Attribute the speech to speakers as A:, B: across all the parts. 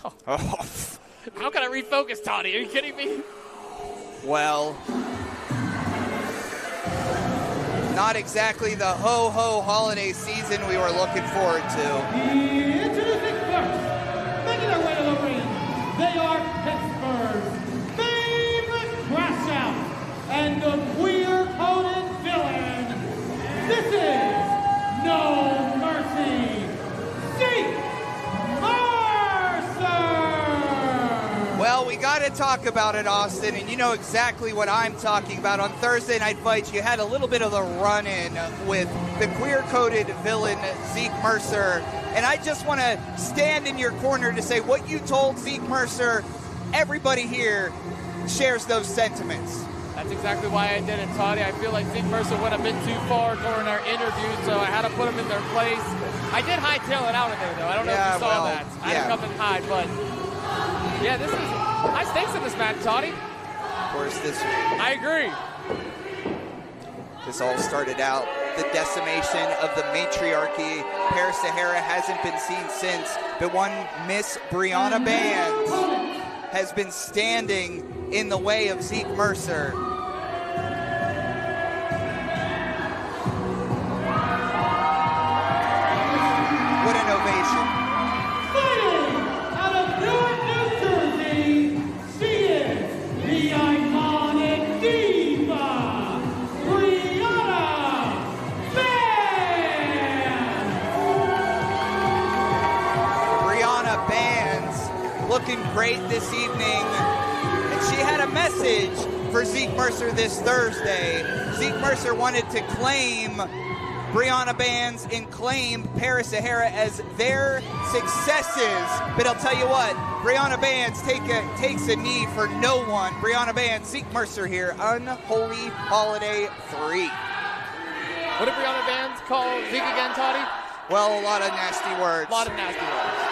A: Oh.
B: How can I refocus, Toddy? Are you kidding me?
A: Well, not exactly the ho-ho holiday season we were looking forward to.
C: Introducing first, making their way to the ring, they are Pittsburgh's favorite crash out and the queer-coded villain. This is No Mercy, Zeke Mercer!
A: Well, we got to talk about it, Austin, and you know exactly what I'm talking about. On Thursday Night Fights, you had a little bit of a run-in with the queer-coded villain, Zeke Mercer, and I just want to stand in your corner to say what you told Zeke Mercer, everybody here shares those sentiments.
B: That's exactly why I did it, Toddy. I feel like Zeke Mercer went a bit too far during our interview, so I had to put him in their place. I did hightail it out of there, though. I don't know if you saw that. I had to come and hide, but yeah, this is high stakes in this match, Toddy.
A: Of course,
B: I agree.
A: This all started out the decimation of the matriarchy. Paris Sahara hasn't been seen since, but one Miss Brianna Bandz has been standing in the way of Zeke Mercer. What an ovation.
C: Fighting out of Newark, New Jersey, she is the iconic diva, Brianna Bandz!
A: Brianna Bandz looking great this evening. And she had a message for Zeke Mercer this Thursday. Zeke Mercer wanted to claim Brianna Bandz and claim Paris Sahara as their successes. But I'll tell you what, Brianna Bandz takes a knee for no one. Brianna Bandz, Zeke Mercer here, Unholy Holiday 3.
B: What did Brianna Bandz call Zeke again, Toddy?
A: Well, a lot of nasty words.
B: A lot of nasty words.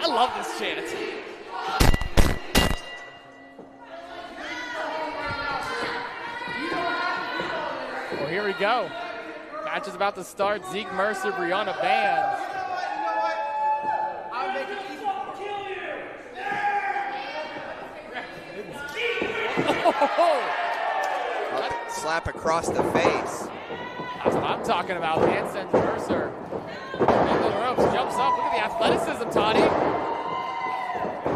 B: I love this chant. Well, here we go. Match is about to start. Zeke Mercer, Brianna Bandz.
A: Slap across the face.
B: That's what I'm talking about. Man sends Mercer into the ropes, jumps up. Look at the athleticism, Toddy.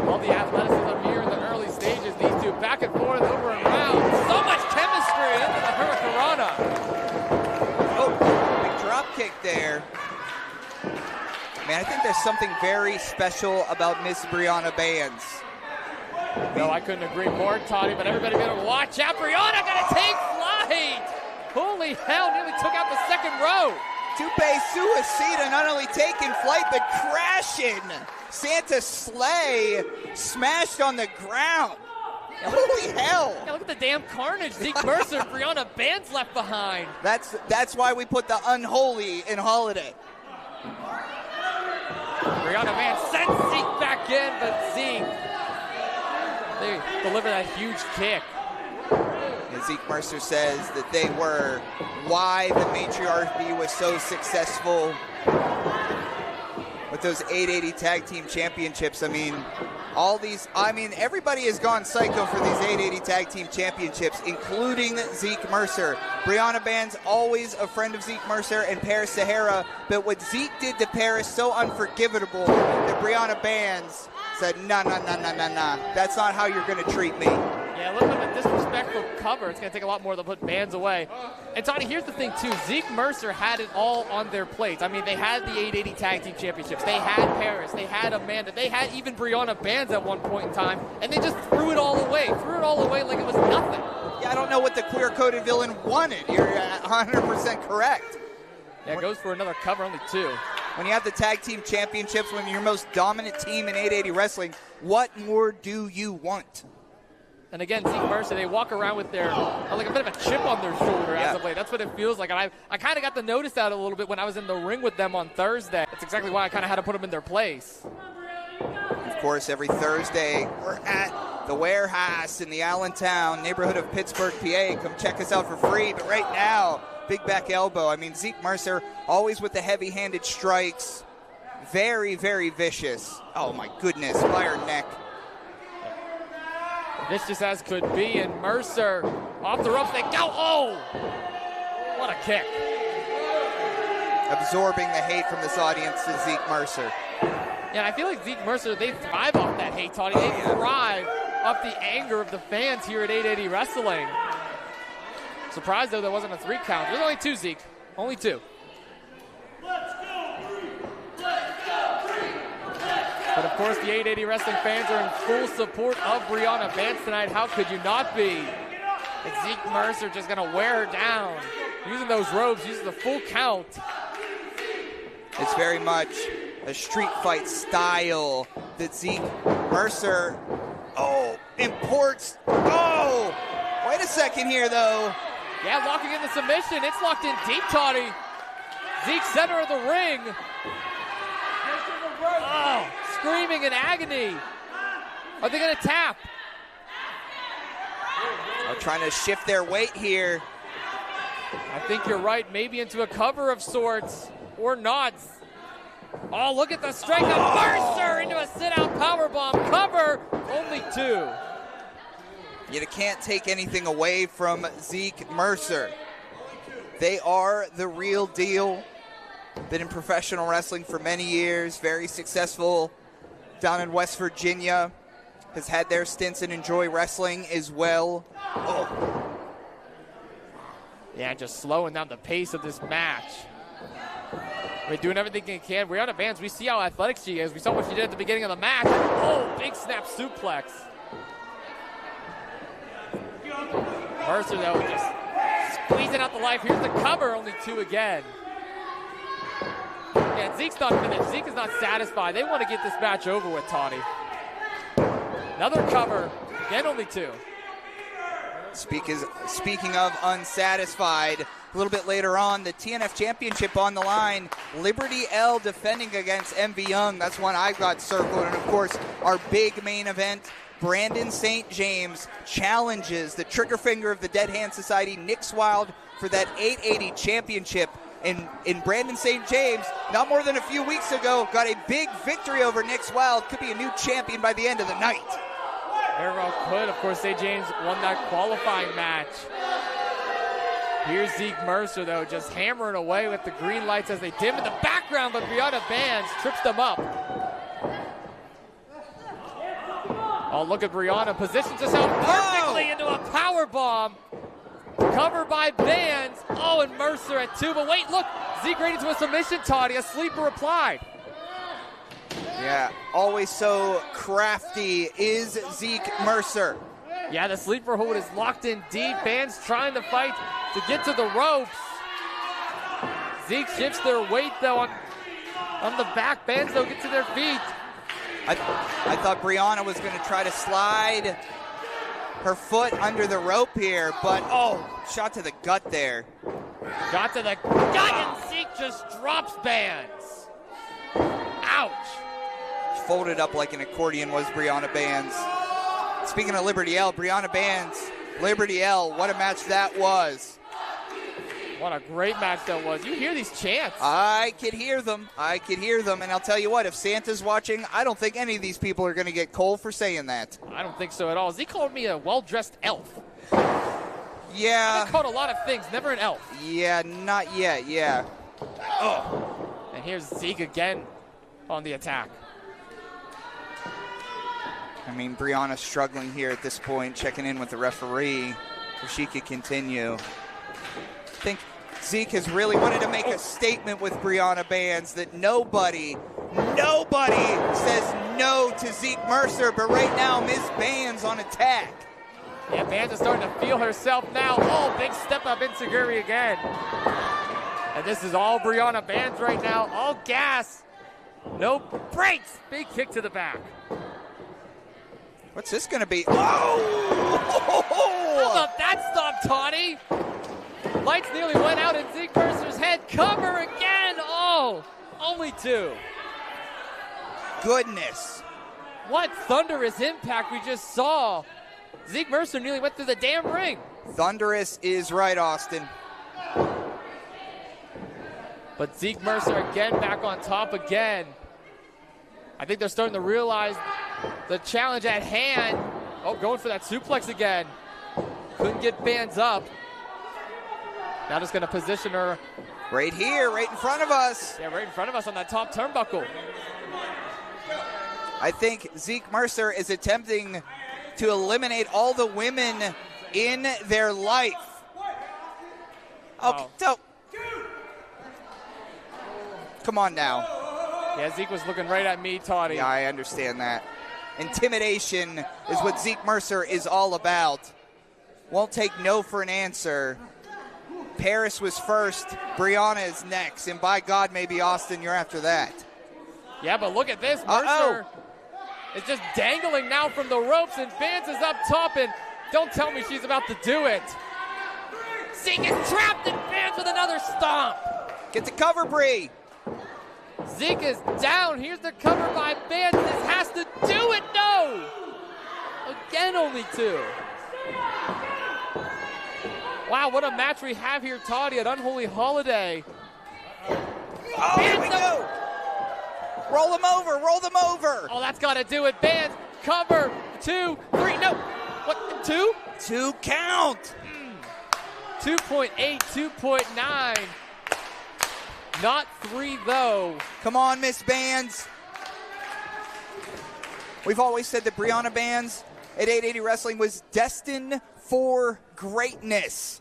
B: All the athleticism here in the early stages. These two back and forth, over and around. So much chemistry into the Hurricanrana.
A: Oh, big drop kick there. Man, I think there's something very special about Miss Brianna Bandz.
B: No, I couldn't agree more, Toddy, but everybody better watch out. Brianna gonna take flight. Holy hell, nearly took out the second row.
A: Tupe Suicida not only taking flight, but crashing. Santa Slay smashed on the ground. Holy hell.
B: Yeah, look at the damn carnage Zeke Mercer and Brianna Bandz left behind.
A: That's why we put the Unholy in Holiday.
B: Brianna Bandz sends Zeke back in, but Zeke, they deliver that huge kick.
A: And Zeke Mercer says that they were why the matriarchy was so successful with those 880 tag team championships. I mean, everybody has gone psycho for these 880 tag team championships, including Zeke Mercer. Brianna Bandz, always a friend of Zeke Mercer and Paris Sahara, but what Zeke did to Paris, so unforgivable that Brianna Bandz said, nah, that's not how you're going to treat me.
B: Yeah, a little bit of a disrespectful cover. It's going to take a lot more to put Bandz away. And Tony, here's the thing, too. Zeke Mercer had it all on their plates. I mean, they had the 880 Tag Team Championships. They had Paris. They had Amanda. They had even Brianna Bandz at one point in time. And they just threw it all away. Threw it all away like it was nothing.
A: Yeah, I don't know what the queer-coded villain wanted. You're 100% correct.
B: Yeah, it goes for another cover, only two.
A: When you have the Tag Team Championships, when you're your most dominant team in 880 wrestling, what more do you want?
B: And again, Zeke Mercer, they walk around with their, like a bit of a chip on their shoulder as of late. That's what it feels like. And I kind of got to notice that a little bit when I was in the ring with them on Thursday. That's exactly why I kind of had to put them in their place.
A: Of course, every Thursday, we're at the warehouse in the Allentown neighborhood of Pittsburgh, PA. Come check us out for free. But right now, big back elbow. I mean, Zeke Mercer always with the heavy-handed strikes. Very, very vicious. Oh, my goodness. Fire neck.
B: Vicious as could be, and Mercer off the ropes. They go. Oh! What a kick.
A: Absorbing the hate from this audience to Zeke Mercer.
B: Yeah, I feel like Zeke Mercer, they thrive off that hate, Tony. They thrive off the anger of the fans here at 880 Wrestling. Surprised, though, there wasn't a 3 count. There's only 2, Zeke. Only 2. But, of course, the 880 Wrestling fans are in full support of Brianna Bandz tonight. How could you not be? And Zeke Mercer just going to wear her down. Using those ropes, using the full count.
A: It's very much a street fight style that Zeke Mercer, imports. Oh, wait a second here, though.
B: Yeah, locking in the submission. It's locked in deep, Toddy. Zeke, center of the ring. Oh, screaming in agony. Are they going to tap?
A: They're trying to shift their weight here.
B: I think you're right. Maybe into a cover of sorts or not. Oh, look at the strength of Mercer into a sit-out powerbomb cover. Only 2.
A: You can't take anything away from Zeke Mercer. They are the real deal. Been in professional wrestling for many years. Very successful down in West Virginia. Has had their stints in Enjoy Wrestling as well. Oh.
B: Yeah, just slowing down the pace of this match. We're doing everything they can. Brianna Bandz, we see how athletic she is. We saw what she did at the beginning of the match. Oh, big snap suplex. Mercer, though, just squeezing out the life. Here's the cover, only 2 again. Yeah, Zeke's not finished. Zeke is not satisfied. They want to get this match over with, Toddy. Another cover, again only 2.
A: Speaking of unsatisfied, a little bit later on, the TNF Championship on the line. Liberty L defending against MV Young. That's one I've got circled. And, of course, our big main event, Brandon St. James challenges the trigger finger of the Dead Hand Society, Nick Wilde, for that 880 championship. In Brandon St. James, not more than a few weeks ago, got a big victory over Nick Wilde. Could be a new champion by the end of the night.
B: Very well could. Of course, St. James won that qualifying match. Here's Zeke Mercer, though, just hammering away with the green lights as they dim in the background, but Brianna Bandz trips them up. Oh, look at Brianna. Positions herself perfectly into a powerbomb. Covered by Bandz. Oh, and Mercer at 2. But wait, look. Zeke right into a submission, Toddy. A sleeper applied.
A: Yeah, always so crafty is Zeke Mercer.
B: Yeah, the sleeper hold is locked in deep. Bandz trying to fight to get to the ropes. Zeke shifts their weight, though, on the back. Bandz, though, get to their feet.
A: I thought Brianna was going to try to slide her foot under the rope here, but shot to the gut there.
B: Got to the gut, and Zeke just drops Bandz. Ouch.
A: Folded up like an accordion was Brianna Bandz. Speaking of Liberty L, Brianna Bandz, Liberty L, what a match that was.
B: What a great match that was. You hear these chants.
A: I could hear them. And I'll tell you what, if Santa's watching, I don't think any of these people are going to get cold for saying that.
B: I don't think so at all. Zeke called me a well-dressed elf.
A: Yeah.
B: I've been called a lot of things, never an elf.
A: Yeah, not yet, yeah.
B: Oh. And here's Zeke again on the attack.
A: I mean, Brianna's struggling here at this point, checking in with the referee if she could continue. I think Zeke has really wanted to make a statement with Brianna Bandz that nobody says no to Zeke Mercer, but right now, Ms. Bandz on attack.
B: Yeah, Bandz is starting to feel herself now. Oh, big step up enziguri again. And this is all Brianna Bandz right now, all gas, no brakes. Big kick to the back.
A: What's this going to be? Oh!
B: How about that stop, Tawny? Lights nearly went out in Zeke Mercer's head. Cover again. Oh, only 2.
A: Goodness.
B: What thunderous impact we just saw. Zeke Mercer nearly went through the damn ring.
A: Thunderous is right, Austin.
B: But Zeke Mercer again back on top again. I think they're starting to realize the challenge at hand. Oh, going for that suplex again. Couldn't get Bandz up. Now just gonna position her.
A: Right here, right in front of us.
B: Yeah, right in front of us on that top turnbuckle.
A: I think Zeke Mercer is attempting to eliminate all the women in their life. Okay, so come on now.
B: Yeah, Zeke was looking right at me, Toddy.
A: Yeah, I understand that. Intimidation is what Zeke Mercer is all about. Won't take no for an answer. Paris was first, Brianna is next, and by God, maybe Austin, you're after that.
B: Yeah, but look at this. Mercer is just dangling now from the ropes, and Bandz is up top, and don't tell me she's about to do it. Zeke is trapped, and Bandz with another stomp.
A: Get the cover, Brie.
B: Zeke is down. Here's the cover by Bandz. This has to do it. No! Again, only two. Wow, what a match we have here, Toddy, at Unholy Holiday.
A: Oh, here we go. Roll them over, roll them over.
B: Oh, that's got to do it. Bandz, cover, 2, 3, no. What, 2?
A: 2 count.
B: 2.8, 2.9. Not 3, though.
A: Come on, Miss Bandz. We've always said that Brianna Bandz at 880 Wrestling was destined for greatness.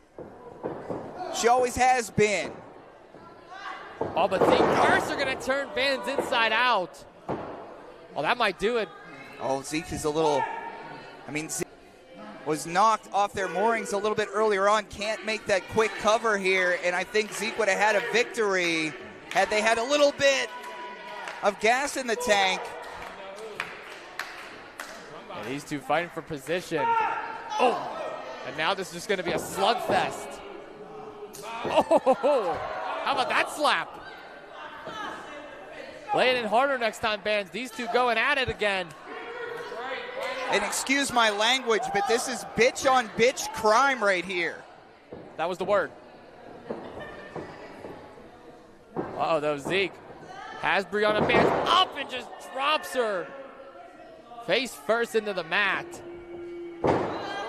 A: She always has been.
B: Oh, but Zeke Mercer going to turn Bandz inside out. Oh, that might do it.
A: Oh, Zeke is a little, Zeke was knocked off their moorings a little bit earlier on. Can't make that quick cover here, and I think Zeke would have had a victory had they had a little bit of gas in the tank.
B: And these two fighting for position. Oh, and now this is just going to be a slugfest. Oh, how about that slap? Lay it in harder next time, Bandz. These two going at it again.
A: And excuse my language, but this is bitch on bitch crime right here.
B: That was the word. Uh-oh, though, Zeke has Brianna Bandz up and just drops her face first into the mat.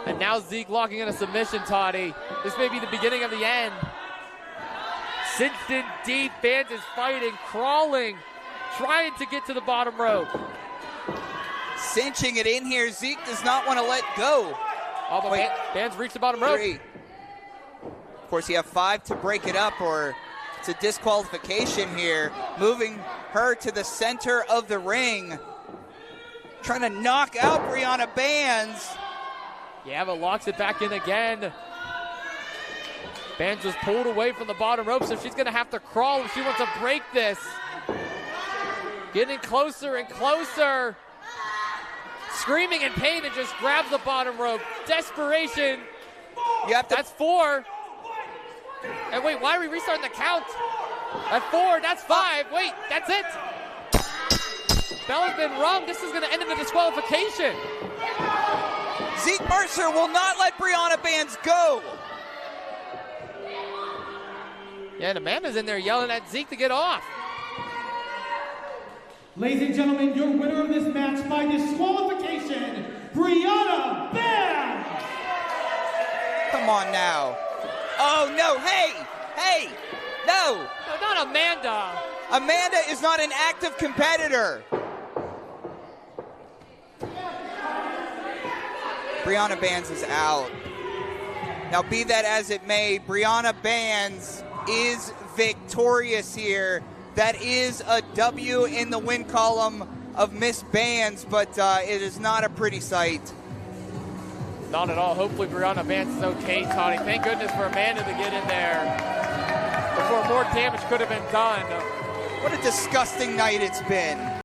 B: And now Zeke locking in a submission, Toddy. This may be the beginning of the end. Cinched in deep, Bandz is fighting, crawling, trying to get to the bottom rope.
A: Cinching it in here. Zeke does not want to let go.
B: Oh, but Bandz reached the bottom rope.
A: 3. Of course, you have 5 to break it up, or it's a disqualification here. Moving her to the center of the ring. Trying to knock out Brianna Bandz.
B: Yeah, but locks it back in again. Bandz was pulled away from the bottom rope, so she's going to have to crawl if she wants to break this. Getting closer and closer. Screaming in pain and just grabs the bottom rope. Desperation. That's 4. And wait, why are we restarting the count? At 4, that's 5. Wait, that's it. Bella's been rung. This is going to end in a disqualification.
A: Zeke Mercer will not let Brianna Bandz go.
B: Yeah, and Amanda's in there yelling at Zeke to get off.
C: Ladies and gentlemen, your winner of this match by disqualification, Brianna Bandz.
A: Come on now. Oh, no. Hey, no.
B: No, not Amanda.
A: Amanda is not an active competitor. Brianna Bandz is out. Now, be that as it may, Brianna Bandz is victorious here. That is a W in the win column of Miss Bandz, but it is not a pretty sight.
B: Not at all. Hopefully Brianna Bandz is okay, Toddy. Thank goodness for Amanda to get in there before more damage could have been done.
A: What a disgusting night it's been.